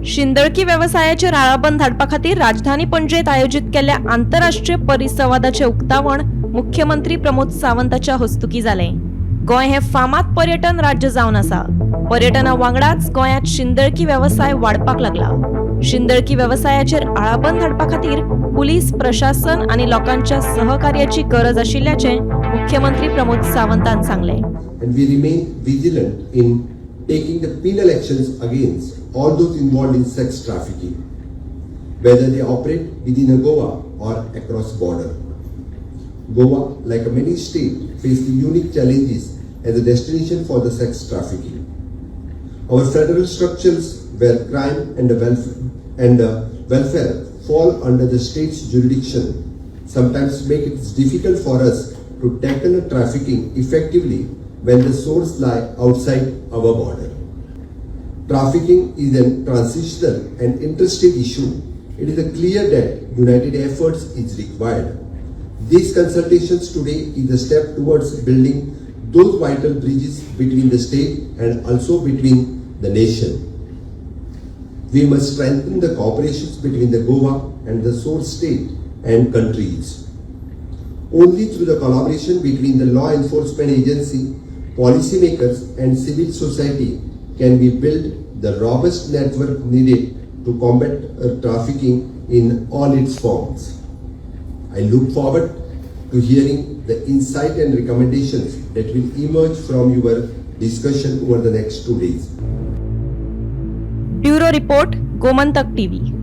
शिंदळकी व्यवसायाचे राळाबंद धाडपा खातीर राजधानी पणजेत आयोजित केल्ल्या आंतरराष्ट्रीय परिसंवादाचे उक्तावण मुख्यमंत्री प्रमोद सावंतांच्या हस्तुकी जाले। गोंय हे फामाद पर्यटन राज्य जावन आसा। पर्यटना वांगडाच गोंयांत शिंदळकी व्यवसाय वाडपाक लागला। शिंदळकी व्यवसायाचेर आळाबंद हाडपा खातीर पुलीस प्रशासन आणि लोकांच्या सहकार्याची गरज आशिल्ल्याचे मुख्यमंत्री प्रमोद सावंतान सांगले। And we remain vigilant in taking the penal actions against all those involved in sex trafficking, whether they operate within a Goa or across border. Goa, like many states, face the unique challenges as a destination for the sex trafficking. Our federal structures where crime and welfare fall under the state's jurisdiction sometimes make it difficult for us to tackle the trafficking effectively when the source lie outside our border. Trafficking is a transitional and interstate issue. It is clear that united efforts is required. These consultations today is a step towards building those vital bridges between the state and also between the nation. We must strengthen the cooperations between the Goa and the source state and countries. Only through the collaboration between the law enforcement agency, policymakers and civil society can we build the robust network needed to combat trafficking in all its forms. I look forward to hearing the insight and recommendations that will emerge from your discussion over the next 2 days. Bureau report, Gomantak TV।